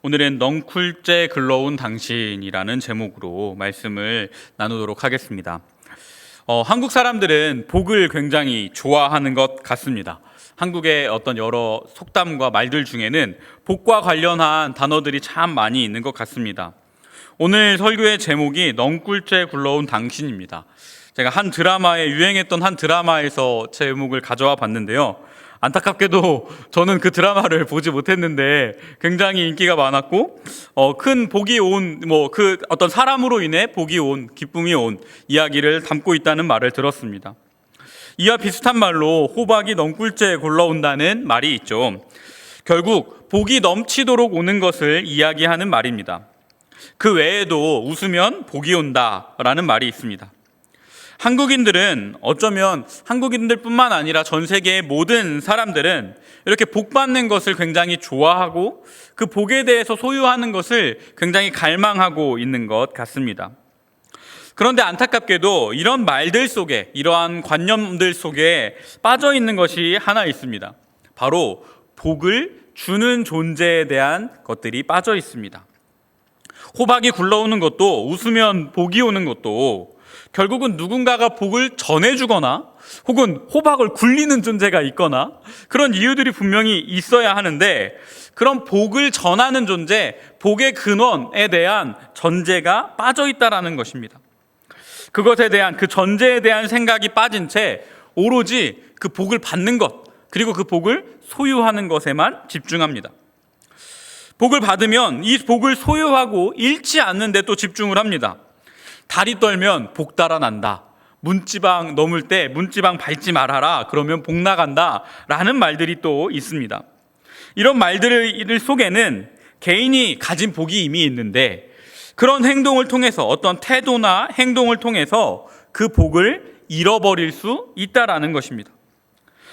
오늘은 넝쿨째 글러온 당신이라는 제목으로 말씀을 나누도록 하겠습니다. 한국 사람들은 복을 굉장히 좋아하는 것 같습니다. 한국의 어떤 여러 속담과 말들 중에는 복과 관련한 단어들이 참 많이 있는 것 같습니다. 오늘 설교의 제목이 넝쿨째 굴러온 당신입니다. 제가 유행했던 한 드라마에서 제목을 가져와 봤는데요. 안타깝게도 저는 그 드라마를 보지 못했는데 굉장히 인기가 많았고 큰 복이 온 어떤 사람으로 인해 복이 온, 기쁨이 온 이야기를 담고 있다는 말을 들었습니다. 이와 비슷한 말로 호박이 넝쿨째 굴러온다는 말이 있죠. 결국 복이 넘치도록 오는 것을 이야기하는 말입니다. 그 외에도 웃으면 복이 온다라는 말이 있습니다. 한국인들은 어쩌면 한국인들뿐만 아니라 전 세계의 모든 사람들은 이렇게 복 받는 것을 굉장히 좋아하고 그 복에 대해서 소유하는 것을 굉장히 갈망하고 있는 것 같습니다. 그런데 안타깝게도 이런 말들 속에, 이러한 관념들 속에 빠져 있는 것이 하나 있습니다. 바로 복을 주는 존재에 대한 것들이 빠져 있습니다. 호박이 굴러오는 것도, 웃으면 복이 오는 것도 결국은 누군가가 복을 전해주거나 혹은 호박을 굴리는 존재가 있거나 그런 이유들이 분명히 있어야 하는데, 그런 복을 전하는 존재, 복의 근원에 대한 전제가 빠져 있다라는 것입니다. 그것에 대한, 그 전제에 대한 생각이 빠진 채 오로지 그 복을 받는 것, 그리고 그 복을 소유하는 것에만 집중합니다. 복을 받으면 이 복을 소유하고 잃지 않는 데 또 집중을 합니다. 다리 떨면 복 달아난다. 문지방 넘을 때 문지방 밟지 말아라. 그러면 복 나간다. 라는 말들이 또 있습니다. 이런 말들 속에는 개인이 가진 복이 이미 있는데, 그런 행동을 통해서, 어떤 태도나 행동을 통해서 그 복을 잃어버릴 수 있다라는 것입니다.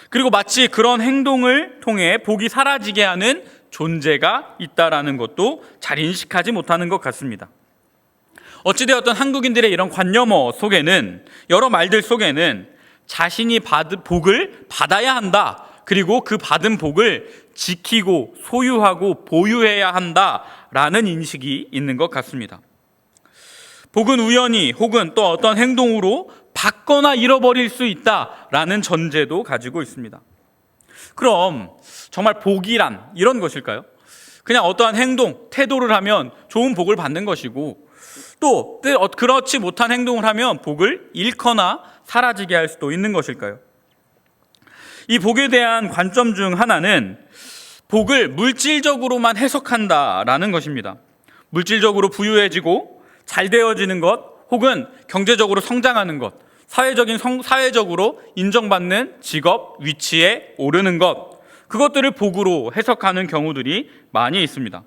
그리고 마치 그런 행동을 통해 복이 사라지게 하는 존재가 있다라는 것도 잘 인식하지 못하는 것 같습니다. 어찌되었든 한국인들의 이런 관념어 속에는, 여러 말들 속에는 자신이 받은 복을 받아야 한다, 그리고 그 받은 복을 지키고 소유하고 보유해야 한다라는 인식이 있는 것 같습니다. 복은 우연히 혹은 또 어떤 행동으로 받거나 잃어버릴 수 있다라는 전제도 가지고 있습니다. 그럼 정말 복이란 이런 것일까요? 그냥 어떠한 행동, 태도를 하면 좋은 복을 받는 것이고, 또 그렇지 못한 행동을 하면 복을 잃거나 사라지게 할 수도 있는 것일까요? 이 복에 대한 관점 중 하나는 복을 물질적으로만 해석한다라는 것입니다. 물질적으로 부유해지고 잘 되어지는 것, 혹은 경제적으로 성장하는 것, 사회적으로 인정받는 직업, 위치에 오르는 것, 그것들을 복으로 해석하는 경우들이 많이 있습니다.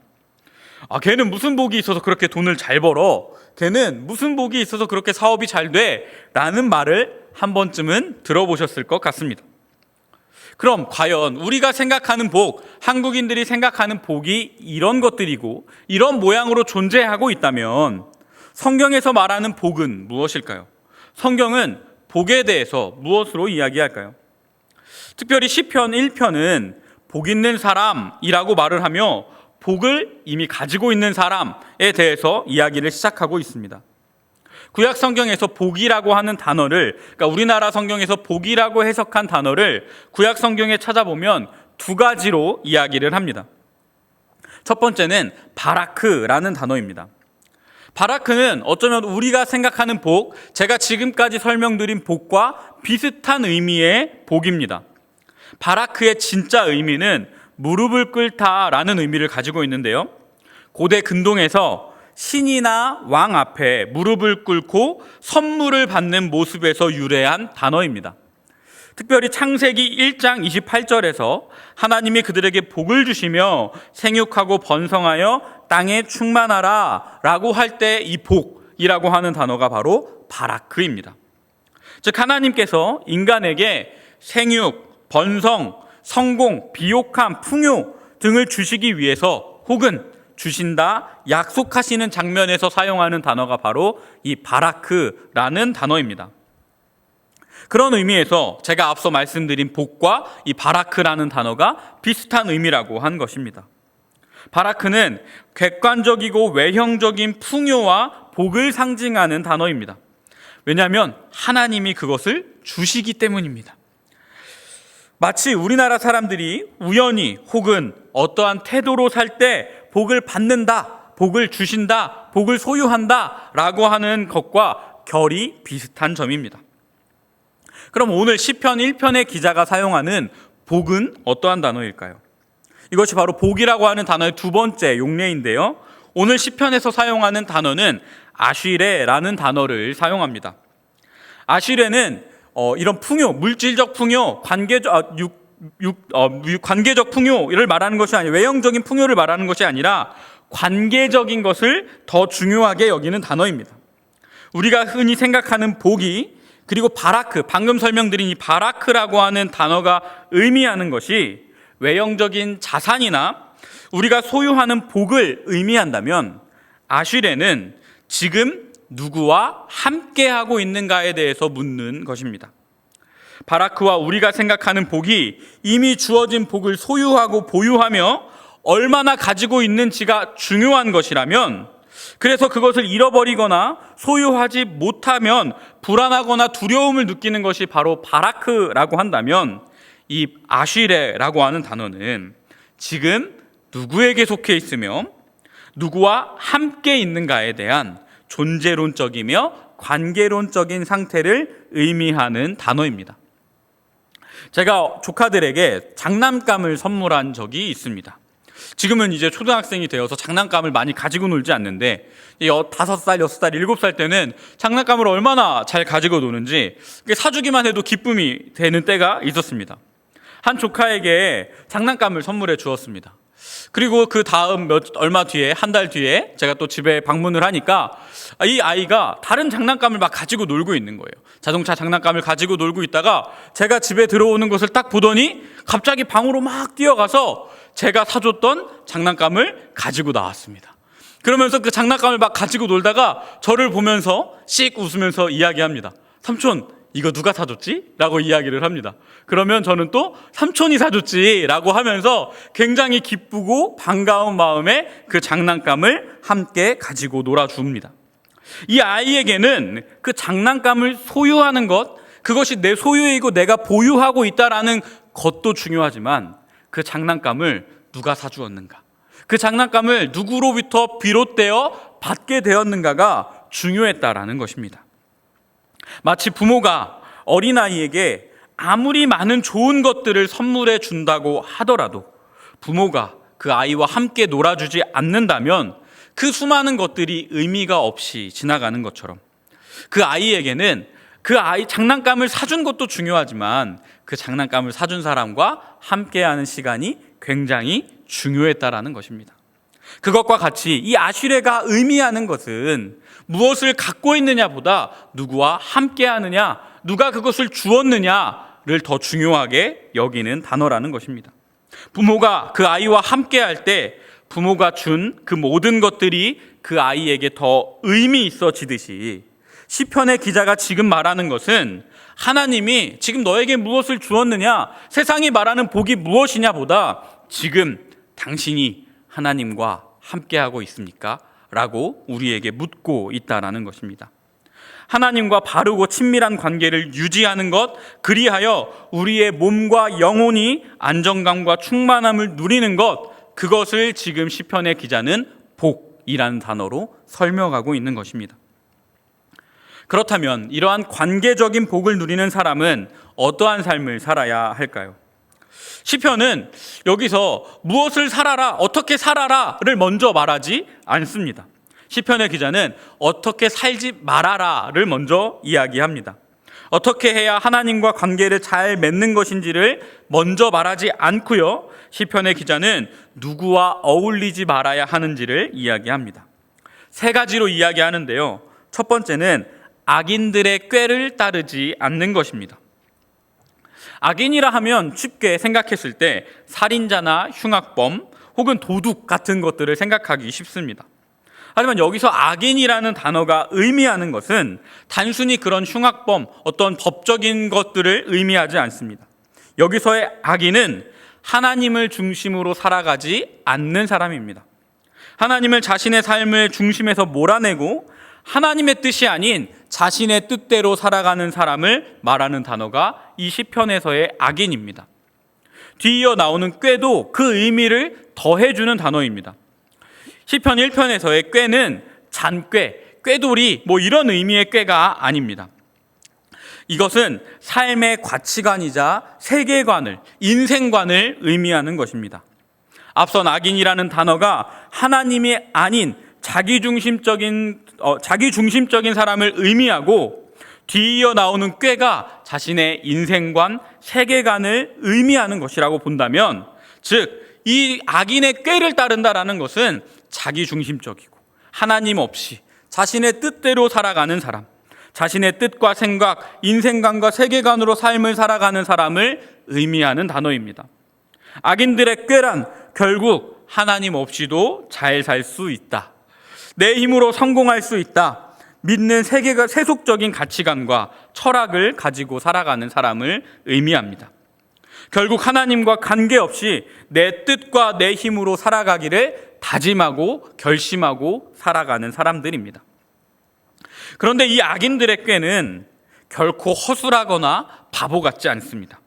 걔는 무슨 복이 있어서 그렇게 돈을 잘 벌어? 걔는 무슨 복이 있어서 그렇게 사업이 잘 돼? 라는 말을 한 번쯤은 들어보셨을 것 같습니다. 그럼 과연 우리가 생각하는 복, 한국인들이 생각하는 복이 이런 것들이고 이런 모양으로 존재하고 있다면 성경에서 말하는 복은 무엇일까요? 성경은 복에 대해서 무엇으로 이야기할까요? 특별히 시편 1편은 복 있는 사람이라고 말을 하며 복을 이미 가지고 있는 사람에 대해서 이야기를 시작하고 있습니다. 구약 성경에서 복이라고 하는 단어를, 그러니까 우리나라 성경에서 복이라고 해석한 단어를 구약 성경에 찾아보면 두 가지로 이야기를 합니다. 첫 번째는 바라크라는 단어입니다. 바라크는 어쩌면 우리가 생각하는 복, 제가 지금까지 설명드린 복과 비슷한 의미의 복입니다. 바라크의 진짜 의미는 무릎을 꿇다라는 의미를 가지고 있는데요. 고대 근동에서 신이나 왕 앞에 무릎을 꿇고 선물을 받는 모습에서 유래한 단어입니다. 특별히 창세기 1장 28절에서 하나님이 그들에게 복을 주시며 생육하고 번성하여 땅에 충만하라 라고 할 때 이 복이라고 하는 단어가 바로 바라크입니다. 즉 하나님께서 인간에게 생육, 번성, 성공, 비옥함, 풍요 등을 주시기 위해서, 혹은 주신다, 약속하시는 장면에서 사용하는 단어가 바로 이 바라크라는 단어입니다. 그런 의미에서 제가 앞서 말씀드린 복과 이 바라크라는 단어가 비슷한 의미라고 한 것입니다. 바라크는 객관적이고 외형적인 풍요와 복을 상징하는 단어입니다. 왜냐하면 하나님이 그것을 주시기 때문입니다. 마치 우리나라 사람들이 우연히 혹은 어떠한 태도로 살 때 복을 받는다, 복을 주신다, 복을 소유한다 라고 하는 것과 결이 비슷한 점입니다. 그럼 오늘 시편 1편의 기자가 사용하는 복은 어떠한 단어일까요? 이것이 바로 복이라고 하는 단어의 두 번째 용례인데요. 오늘 시편에서 사용하는 단어는 아쉬레라는 단어를 사용합니다. 아쉬레는 이런 풍요, 물질적 풍요, 관계적 풍요를 말하는 것이 아니라 외형적인 풍요를 말하는 것이 아니라 관계적인 것을 더 중요하게 여기는 단어입니다. 우리가 흔히 생각하는 복이 그리고 바라크, 방금 설명드린 이 바라크라고 하는 단어가 의미하는 것이 외형적인 자산이나 우리가 소유하는 복을 의미한다면 아쉬레는 지금 누구와 함께하고 있는가에 대해서 묻는 것입니다. 바라크와 우리가 생각하는 복이 이미 주어진 복을 소유하고 보유하며 얼마나 가지고 있는지가 중요한 것이라면, 그래서 그것을 잃어버리거나 소유하지 못하면 불안하거나 두려움을 느끼는 것이 바로 바라크라고 한다면, 이 아쉬레라고 하는 단어는 지금 누구에게 속해 있으며 누구와 함께 있는가에 대한 존재론적이며 관계론적인 상태를 의미하는 단어입니다. 제가 조카들에게 장난감을 선물한 적이 있습니다. 지금은 이제 초등학생이 되어서 장난감을 많이 가지고 놀지 않는데 5살, 6살, 7살 때는 장난감을 얼마나 잘 가지고 노는지 사주기만 해도 기쁨이 되는 때가 있었습니다. 한 조카에게 장난감을 선물해 주었습니다. 그리고 그 다음 얼마 뒤에, 한 달 뒤에 제가 또 집에 방문을 하니까 이 아이가 다른 장난감을 막 가지고 놀고 있는 거예요. 자동차 장난감을 가지고 놀고 있다가 제가 집에 들어오는 것을 딱 보더니 갑자기 방으로 막 뛰어가서 제가 사줬던 장난감을 가지고 나왔습니다. 그러면서 그 장난감을 막 가지고 놀다가 저를 보면서 씩 웃으면서 이야기합니다. 삼촌, 이거 누가 사줬지? 라고 이야기를 합니다. 그러면 저는 또 삼촌이 사줬지 라고 하면서 굉장히 기쁘고 반가운 마음에 그 장난감을 함께 가지고 놀아줍니다. 이 아이에게는 그 장난감을 소유하는 것, 그것이 내 소유이고 내가 보유하고 있다라는 것도 중요하지만 그 장난감을 누가 사주었는가, 그 장난감을 누구로부터 비롯되어 받게 되었는가가 중요했다라는 것입니다. 마치 부모가 어린아이에게 아무리 많은 좋은 것들을 선물해 준다고 하더라도 부모가 그 아이와 함께 놀아주지 않는다면 그 수많은 것들이 의미가 없이 지나가는 것처럼 그 아이에게는 그 아이 장난감을 사준 것도 중요하지만 그 장난감을 사준 사람과 함께하는 시간이 굉장히 중요했다라는 것입니다. 그것과 같이 이 아쉬레가 의미하는 것은 무엇을 갖고 있느냐보다 누구와 함께하느냐, 누가 그것을 주었느냐를 더 중요하게 여기는 단어라는 것입니다. 부모가 그 아이와 함께할 때 부모가 준 그 모든 것들이 그 아이에게 더 의미 있어지듯이 시편의 기자가 지금 말하는 것은 하나님이 지금 너에게 무엇을 주었느냐, 세상이 말하는 복이 무엇이냐 보다 지금 당신이 하나님과 함께하고 있습니까? 라고 우리에게 묻고 있다라는 것입니다. 하나님과 바르고 친밀한 관계를 유지하는 것, 그리하여 우리의 몸과 영혼이 안정감과 충만함을 누리는 것, 그것을 지금 시편의 기자는 복이라는 단어로 설명하고 있는 것입니다. 그렇다면 이러한 관계적인 복을 누리는 사람은 어떠한 삶을 살아야 할까요? 시편은 여기서 무엇을 살아라, 어떻게 살아라를 먼저 말하지 않습니다. 시편의 기자는 어떻게 살지 말아라를 먼저 이야기합니다. 어떻게 해야 하나님과 관계를 잘 맺는 것인지를 먼저 말하지 않고요, 시편의 기자는 누구와 어울리지 말아야 하는지를 이야기합니다. 세 가지로 이야기하는데요. 첫 번째는 악인들의 꾀를 따르지 않는 것입니다. 악인이라 하면 쉽게 생각했을 때 살인자나 흉악범 혹은 도둑 같은 것들을 생각하기 쉽습니다. 하지만 여기서 악인이라는 단어가 의미하는 것은 단순히 그런 흉악범, 어떤 법적인 것들을 의미하지 않습니다. 여기서의 악인은 하나님을 중심으로 살아가지 않는 사람입니다. 하나님을 자신의 삶의 중심에서 몰아내고 하나님의 뜻이 아닌 자신의 뜻대로 살아가는 사람을 말하는 단어가 이 시편에서의 악인입니다. 뒤이어 나오는 꾀도 그 의미를 더해주는 단어입니다. 시편 1편에서의 꾀는 잔꾀, 꾀돌이 이런 의미의 꾀가 아닙니다. 이것은 삶의 가치관이자 세계관을, 인생관을 의미하는 것입니다. 앞선 악인이라는 단어가 하나님이 아닌 자기중심적인 사람을 의미하고, 뒤이어 나오는 꾀가 자신의 인생관, 세계관을 의미하는 것이라고 본다면, 즉 이 악인의 꾀를 따른다라는 것은 자기중심적이고 하나님 없이 자신의 뜻대로 살아가는 사람, 자신의 뜻과 생각, 인생관과 세계관으로 삶을 살아가는 사람을 의미하는 단어입니다. 악인들의 꾀란 결국 하나님 없이도 잘 살 수 있다, 내 힘으로 성공할 수 있다, 믿는 세속적인 가치관과 철학을 가지고 살아가는 사람을 의미합니다. 결국 하나님과 관계없이 내 뜻과 내 힘으로 살아가기를 다짐하고 결심하고 살아가는 사람들입니다. 그런데 이 악인들의 꾀는 결코 허술하거나 바보 같지 않습니다.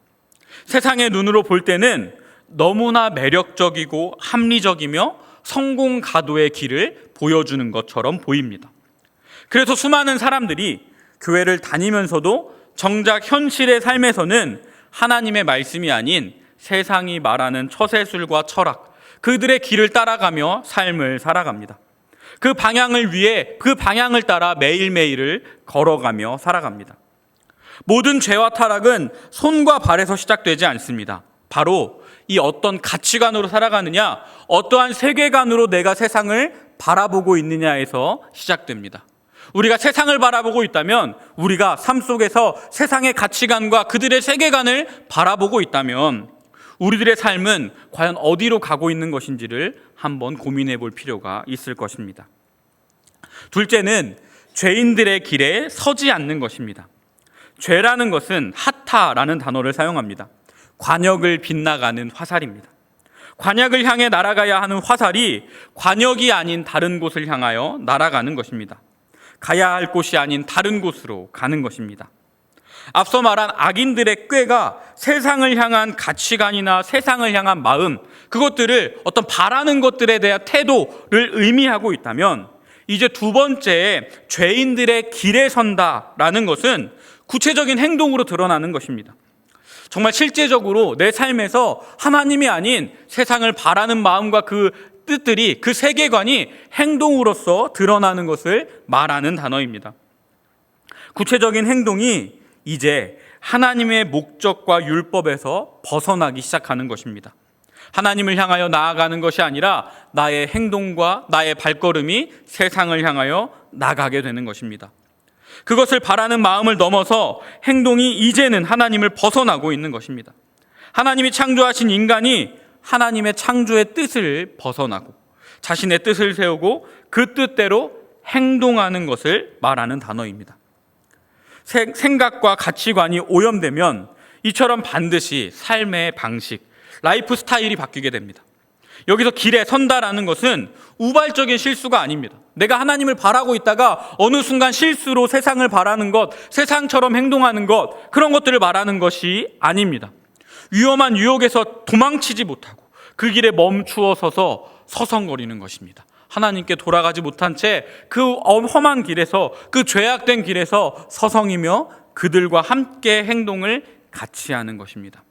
세상의 눈으로 볼 때는 너무나 매력적이고 합리적이며 성공 가도의 길을 보여주는 것처럼 보입니다. 그래서 수많은 사람들이 교회를 다니면서도 정작 현실의 삶에서는 하나님의 말씀이 아닌 세상이 말하는 처세술과 철학, 그들의 길을 따라가며 삶을 살아갑니다. 그 방향을 따라 매일매일을 걸어가며 살아갑니다. 모든 죄와 타락은 손과 발에서 시작되지 않습니다. 바로 이 어떤 가치관으로 살아가느냐, 어떠한 세계관으로 내가 세상을 바라보고 있느냐에서 시작됩니다. 우리가 세상을 바라보고 있다면, 우리가 삶 속에서 세상의 가치관과 그들의 세계관을 바라보고 있다면 우리들의 삶은 과연 어디로 가고 있는 것인지를 한번 고민해 볼 필요가 있을 것입니다. 둘째는 죄인들의 길에 서지 않는 것입니다. 죄라는 것은 하타라는 단어를 사용합니다. 관역을 빗나가는 화살입니다. 관역을 향해 날아가야 하는 화살이 관역이 아닌 다른 곳을 향하여 날아가는 것입니다. 가야 할 곳이 아닌 다른 곳으로 가는 것입니다. 앞서 말한 악인들의 꾀가 세상을 향한 가치관이나 세상을 향한 마음, 그것들을 어떤 바라는 것들에 대한 태도를 의미하고 있다면, 이제 두 번째 죄인들의 길에 선다라는 것은 구체적인 행동으로 드러나는 것입니다. 정말 실제적으로 내 삶에서 하나님이 아닌 세상을 바라는 마음과 그 뜻들이, 그 세계관이 행동으로서 드러나는 것을 말하는 단어입니다. 구체적인 행동이 이제 하나님의 목적과 율법에서 벗어나기 시작하는 것입니다. 하나님을 향하여 나아가는 것이 아니라 나의 행동과 나의 발걸음이 세상을 향하여 나가게 되는 것입니다. 그것을 바라는 마음을 넘어서 행동이 이제는 하나님을 벗어나고 있는 것입니다. 하나님이 창조하신 인간이 하나님의 창조의 뜻을 벗어나고 자신의 뜻을 세우고 그 뜻대로 행동하는 것을 말하는 단어입니다. 생각과 가치관이 오염되면 이처럼 반드시 삶의 방식, 라이프 스타일이 바뀌게 됩니다. 여기서 길에 선다라는 것은 우발적인 실수가 아닙니다. 내가 하나님을 바라고 있다가 어느 순간 실수로 세상을 바라는 것, 세상처럼 행동하는 것, 그런 것들을 말하는 것이 아닙니다. 위험한 유혹에서 도망치지 못하고 그 길에 멈추어 서서 서성거리는 것입니다. 하나님께 돌아가지 못한 채 그 험한 길에서, 그 죄악된 길에서 서성이며 그들과 함께 행동을 같이 하는 것입니다.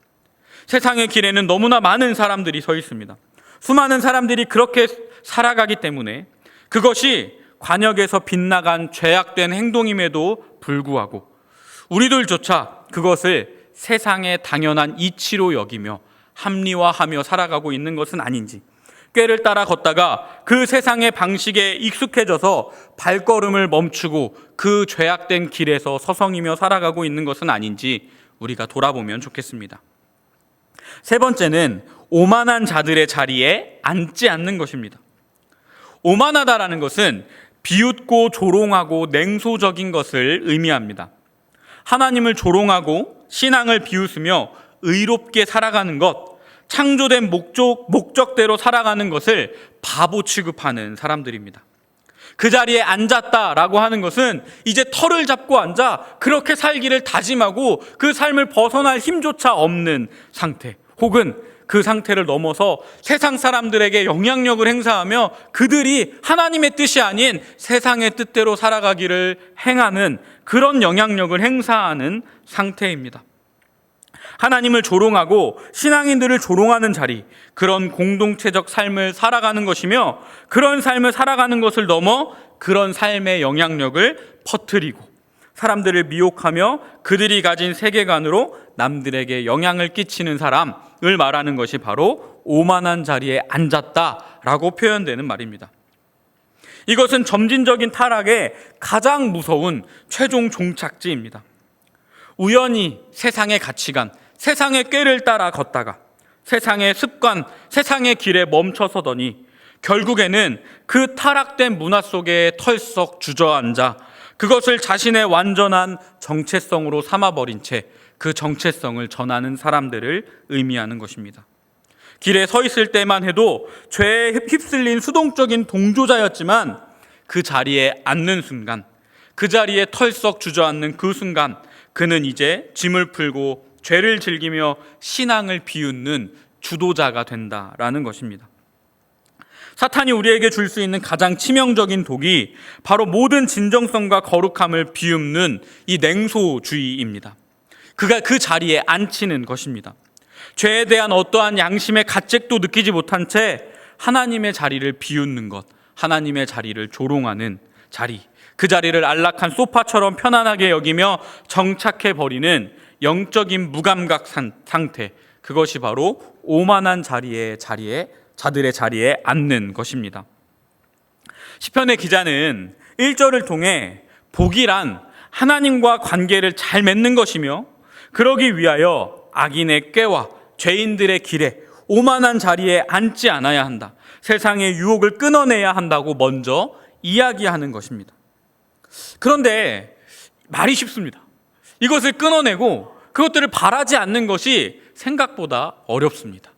세상의 길에는 너무나 많은 사람들이 서 있습니다. 수많은 사람들이 그렇게 살아가기 때문에 그것이 관역에서 빗나간 죄악된 행동임에도 불구하고 우리들조차 그것을 세상의 당연한 이치로 여기며 합리화하며 살아가고 있는 것은 아닌지, 꾀를 따라 걷다가 그 세상의 방식에 익숙해져서 발걸음을 멈추고 그 죄악된 길에서 서성이며 살아가고 있는 것은 아닌지 우리가 돌아보면 좋겠습니다. 세 번째는 오만한 자들의 자리에 앉지 않는 것입니다. 오만하다라는 것은 비웃고 조롱하고 냉소적인 것을 의미합니다. 하나님을 조롱하고 신앙을 비웃으며 의롭게 살아가는 것, 창조된 목적대로 살아가는 것을 바보 취급하는 사람들입니다. 그 자리에 앉았다라고 하는 것은 이제 털을 잡고 앉아 그렇게 살기를 다짐하고 그 삶을 벗어날 힘조차 없는 상태, 혹은 그 상태를 넘어서 세상 사람들에게 영향력을 행사하며 그들이 하나님의 뜻이 아닌 세상의 뜻대로 살아가기를 행하는 그런 영향력을 행사하는 상태입니다. 하나님을 조롱하고 신앙인들을 조롱하는 자리, 그런 공동체적 삶을 살아가는 것이며, 그런 삶을 살아가는 것을 넘어 그런 삶의 영향력을 퍼뜨리고 사람들을 미혹하며 그들이 가진 세계관으로 남들에게 영향을 끼치는 사람을 말하는 것이 바로 오만한 자리에 앉았다라고 표현되는 말입니다. 이것은 점진적인 타락의 가장 무서운 최종 종착지입니다. 우연히 세상의 가치관, 세상의 꾀를 따라 걷다가 세상의 습관, 세상의 길에 멈춰서더니 결국에는 그 타락된 문화 속에 털썩 주저앉아 그것을 자신의 완전한 정체성으로 삼아버린 채 그 정체성을 전하는 사람들을 의미하는 것입니다. 길에 서 있을 때만 해도 죄에 휩쓸린 수동적인 동조자였지만 그 자리에 앉는 순간, 그 자리에 털썩 주저앉는 그 순간 그는 이제 짐을 풀고 죄를 즐기며 신앙을 비웃는 주도자가 된다라는 것입니다. 사탄이 우리에게 줄 수 있는 가장 치명적인 독이 바로 모든 진정성과 거룩함을 비웃는 이 냉소주의입니다. 그가 그 자리에 앉히는 것입니다. 죄에 대한 어떠한 양심의 가책도 느끼지 못한 채 하나님의 자리를 비웃는 것, 하나님의 자리를 조롱하는 자리, 그 자리를 안락한 소파처럼 편안하게 여기며 정착해버리는 영적인 무감각 상태, 그것이 바로 오만한 자들의 자리에 앉는 것입니다. 시편의 기자는 1절을 통해 복이란 하나님과 관계를 잘 맺는 것이며 그러기 위하여 악인의 꾀와 죄인들의 길에 오만한 자리에 앉지 않아야 한다, 세상의 유혹을 끊어내야 한다고 먼저 이야기하는 것입니다. 그런데 말이 쉽습니다. 이것을 끊어내고 그것들을 바라지 않는 것이 생각보다 어렵습니다.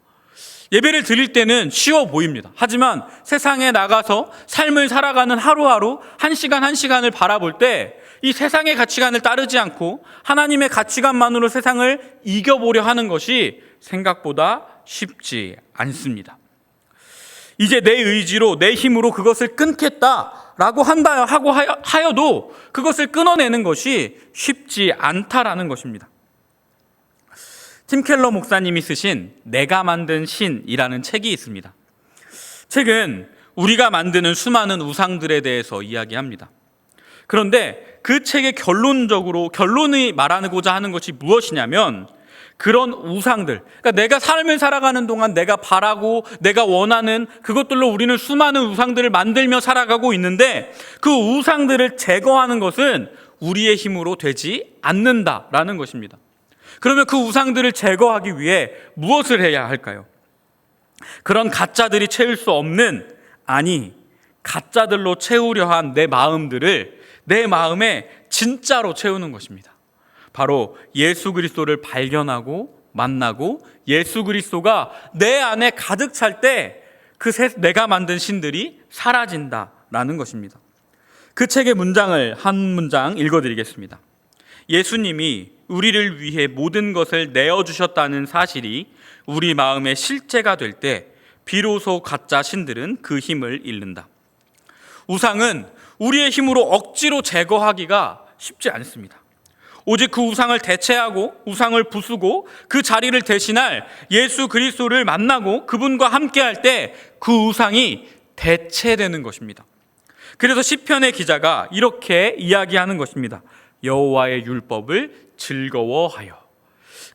예배를 드릴 때는 쉬워 보입니다. 하지만 세상에 나가서 삶을 살아가는 하루하루, 한 시간 한 시간을 바라볼 때 이 세상의 가치관을 따르지 않고 하나님의 가치관만으로 세상을 이겨보려 하는 것이 생각보다 쉽지 않습니다. 이제 내 의지로, 내 힘으로 그것을 끊겠다라고 하여도 그것을 끊어내는 것이 쉽지 않다라는 것입니다. 팀 켈러 목사님이 쓰신 내가 만든 신이라는 책이 있습니다. 책은 우리가 만드는 수많은 우상들에 대해서 이야기합니다. 그런데 그 책의 결론이 말하고자 하는 것이 무엇이냐면, 그런 우상들, 그러니까 내가 삶을 살아가는 동안 내가 바라고 내가 원하는 그것들로 우리는 수많은 우상들을 만들며 살아가고 있는데 그 우상들을 제거하는 것은 우리의 힘으로 되지 않는다라는 것입니다. 그러면 그 우상들을 제거하기 위해 무엇을 해야 할까요? 그런 가짜들이 채울 수 없는, 아니 가짜들로 채우려 한 내 마음들을 내 마음에 진짜로 채우는 것입니다. 바로 예수 그리스도를 발견하고 만나고 예수 그리스도가 내 안에 가득 찰 때 그 내가 만든 신들이 사라진다라는 것입니다. 그 책의 한 문장 읽어드리겠습니다. 예수님이 우리를 위해 모든 것을 내어주셨다는 사실이 우리 마음의 실제가 될 때 비로소 가짜 신들은 그 힘을 잃는다. 우상은 우리의 힘으로 억지로 제거하기가 쉽지 않습니다. 오직 그 우상을 대체하고 우상을 부수고 그 자리를 대신할 예수 그리스도를 만나고 그분과 함께할 때 그 우상이 대체되는 것입니다. 그래서 시편의 기자가 이렇게 이야기하는 것입니다. 여호와의 율법을 즐거워하여.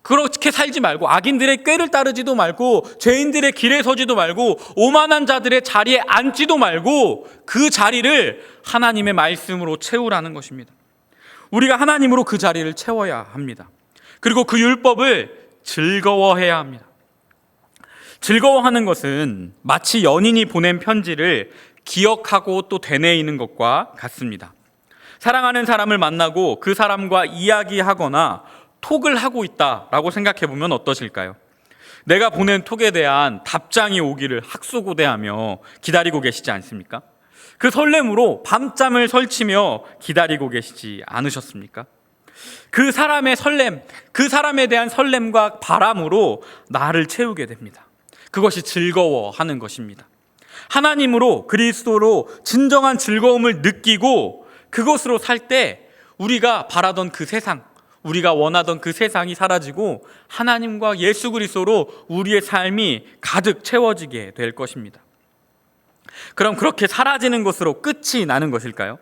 그렇게 살지 말고 악인들의 꾀를 따르지도 말고 죄인들의 길에 서지도 말고 오만한 자들의 자리에 앉지도 말고 그 자리를 하나님의 말씀으로 채우라는 것입니다. 우리가 하나님으로 그 자리를 채워야 합니다. 그리고 그 율법을 즐거워해야 합니다. 즐거워하는 것은 마치 연인이 보낸 편지를 기억하고 또 되뇌이는 것과 같습니다. 사랑하는 사람을 만나고 그 사람과 이야기하거나 톡을 하고 있다라고 생각해 보면 어떠실까요? 내가 보낸 톡에 대한 답장이 오기를 학수고대하며 기다리고 계시지 않습니까? 그 설렘으로 밤잠을 설치며 기다리고 계시지 않으셨습니까? 그 사람의 설렘, 그 사람에 대한 설렘과 바람으로 나를 채우게 됩니다. 그것이 즐거워하는 것입니다. 하나님으로, 그리스도로 진정한 즐거움을 느끼고 그것으로 살 때 우리가 바라던 그 세상, 우리가 원하던 그 세상이 사라지고 하나님과 예수 그리스도로 우리의 삶이 가득 채워지게 될 것입니다. 그럼 그렇게 사라지는 것으로 끝이 나는 것일까요?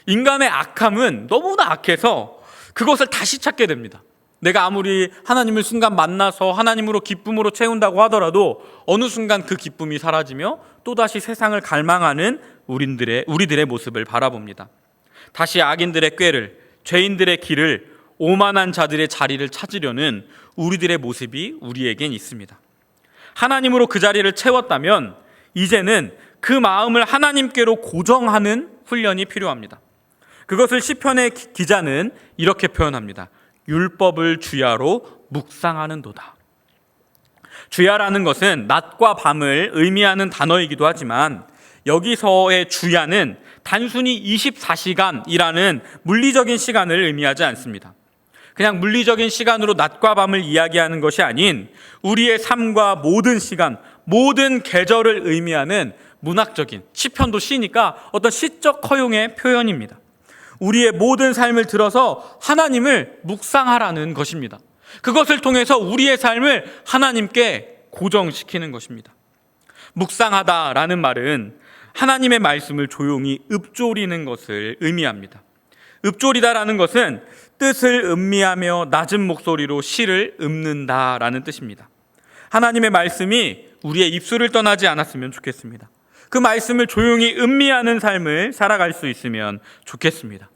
인간의 악함은 너무나 악해서 그것을 다시 찾게 됩니다. 내가 아무리 하나님을 순간 만나서 하나님으로 기쁨으로 채운다고 하더라도 어느 순간 그 기쁨이 사라지며 또다시 세상을 갈망하는 우리들의 모습을 바라봅니다. 다시 악인들의 꾀를, 죄인들의 길을, 오만한 자들의 자리를 찾으려는 우리들의 모습이 우리에겐 있습니다. 하나님으로 그 자리를 채웠다면 이제는 그 마음을 하나님께로 고정하는 훈련이 필요합니다. 그것을 시편의 기자는 이렇게 표현합니다. 율법을 주야로 묵상하는도다. 주야라는 것은 낮과 밤을 의미하는 단어이기도 하지만 여기서의 주야는 단순히 24시간이라는 물리적인 시간을 의미하지 않습니다. 그냥 물리적인 시간으로 낮과 밤을 이야기하는 것이 아닌 우리의 삶과 모든 시간, 모든 계절을 의미하는 문학적인, 시편도 시니까 어떤 시적 허용의 표현입니다. 우리의 모든 삶을 들어서 하나님을 묵상하라는 것입니다. 그것을 통해서 우리의 삶을 하나님께 고정시키는 것입니다. 묵상하다라는 말은 하나님의 말씀을 조용히 읊조리는 것을 의미합니다. 읊조리다라는 것은 뜻을 음미하며 낮은 목소리로 시를 읊는다라는 뜻입니다. 하나님의 말씀이 우리의 입술을 떠나지 않았으면 좋겠습니다. 그 말씀을 조용히 음미하는 삶을 살아갈 수 있으면 좋겠습니다.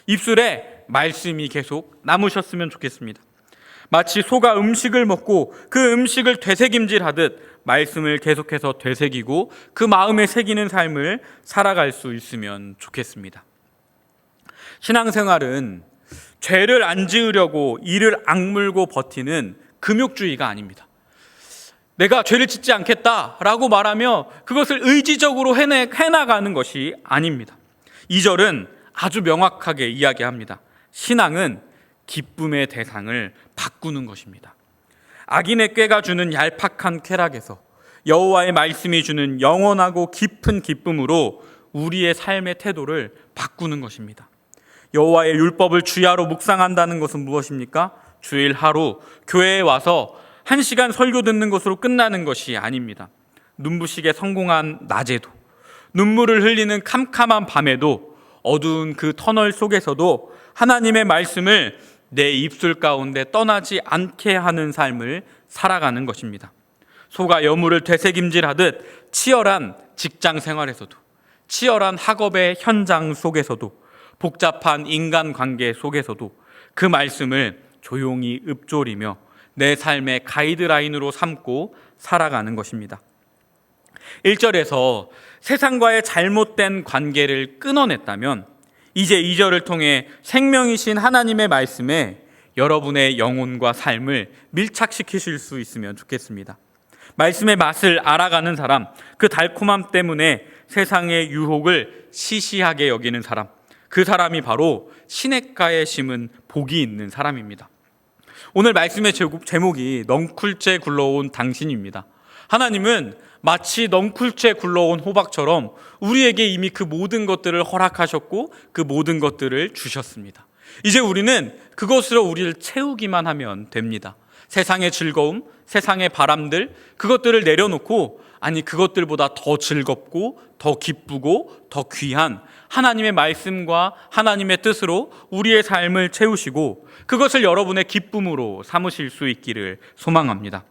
입술에 말씀이 계속 남으셨으면 좋겠습니다. 마치 소가 음식을 먹고 그 음식을 되새김질하듯 말씀을 계속해서 되새기고 그 마음에 새기는 삶을 살아갈 수 있으면 좋겠습니다. 신앙생활은 죄를 안 지으려고 이를 악물고 버티는 금욕주의가 아닙니다. 내가 죄를 짓지 않겠다라고 말하며 그것을 의지적으로 해나가는 것이 아닙니다. 2절은 아주 명확하게 이야기합니다. 신앙은 기쁨의 대상을 바꾸는 것입니다. 악인의 꾀가 주는 얄팍한 쾌락에서 여호와의 말씀이 주는 영원하고 깊은 기쁨으로 우리의 삶의 태도를 바꾸는 것입니다. 여호와의 율법을 주야로 묵상한다는 것은 무엇입니까? 주일 하루 교회에 와서 1시간 설교 듣는 것으로 끝나는 것이 아닙니다. 눈부시게 성공한 낮에도, 눈물을 흘리는 캄캄한 밤에도, 어두운 그 터널 속에서도 하나님의 말씀을 내 입술 가운데 떠나지 않게 하는 삶을 살아가는 것입니다. 소가 여물을 되새김질하듯 치열한 직장 생활에서도, 치열한 학업의 현장 속에서도, 복잡한 인간관계 속에서도 그 말씀을 조용히 읊조리며 내 삶의 가이드라인으로 삼고 살아가는 것입니다. 1절에서 세상과의 잘못된 관계를 끊어냈다면 이제 2절을 통해 생명이신 하나님의 말씀에 여러분의 영혼과 삶을 밀착시키실 수 있으면 좋겠습니다. 말씀의 맛을 알아가는 사람, 그 달콤함 때문에 세상의 유혹을 시시하게 여기는 사람, 그 사람이 바로 시냇가에 심은 복이 있는 사람입니다. 오늘 말씀의 제목이 넝쿨째 굴러온 당신입니다. 하나님은 마치 넝쿨째 굴러온 호박처럼 우리에게 이미 그 모든 것들을 허락하셨고 그 모든 것들을 주셨습니다. 이제 우리는 그것으로 우리를 채우기만 하면 됩니다. 세상의 즐거움, 세상의 바람들, 그것들을 내려놓고 아니 그것들보다 더 즐겁고 더 기쁘고 더 귀한 하나님의 말씀과 하나님의 뜻으로 우리의 삶을 채우시고 그것을 여러분의 기쁨으로 삼으실 수 있기를 소망합니다.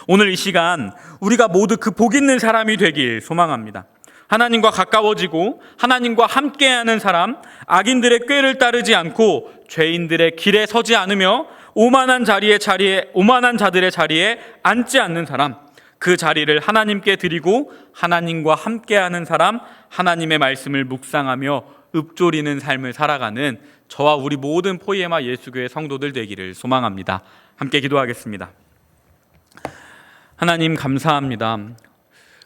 오늘 이 시간 우리가 모두 그 복 있는 사람이 되길 소망합니다. 하나님과 가까워지고 하나님과 함께하는 사람, 악인들의 꾀를 따르지 않고 죄인들의 길에 서지 않으며 오만한 자들의 자리에 앉지 않는 사람, 그 자리를 하나님께 드리고 하나님과 함께하는 사람, 하나님의 말씀을 묵상하며 읊조리는 삶을 살아가는 저와 우리 모든 포이에마 예수교회 성도들 되기를 소망합니다. 함께 기도하겠습니다. 하나님 감사합니다.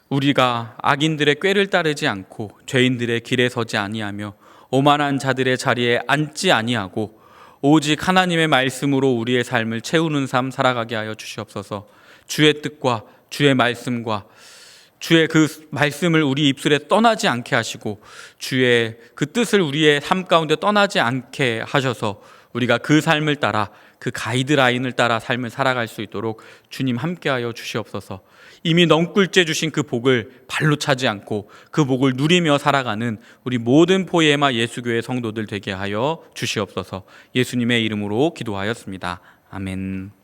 우리가 악인들의 꾀를 따르지 않고 죄인들의 길에 서지 아니하며 오만한 자들의 자리에 앉지 아니하고 오직 하나님의 말씀으로 우리의 삶을 채우는 삶 살아가게 하여 주시옵소서. 주의 뜻과 주의 말씀과 주의 그 말씀을 우리 입술에 떠나지 않게 하시고 주의 그 뜻을 우리의 삶 가운데 떠나지 않게 하셔서 우리가 그 삶을 따라 그 가이드라인을 따라 삶을 살아갈 수 있도록 주님 함께하여 주시옵소서. 이미 넝굴째 주신 그 복을 발로 차지 않고 그 복을 누리며 살아가는 우리 모든 포에마 예수교회 성도들 되게 하여 주시옵소서. 예수님의 이름으로 기도하였습니다. 아멘.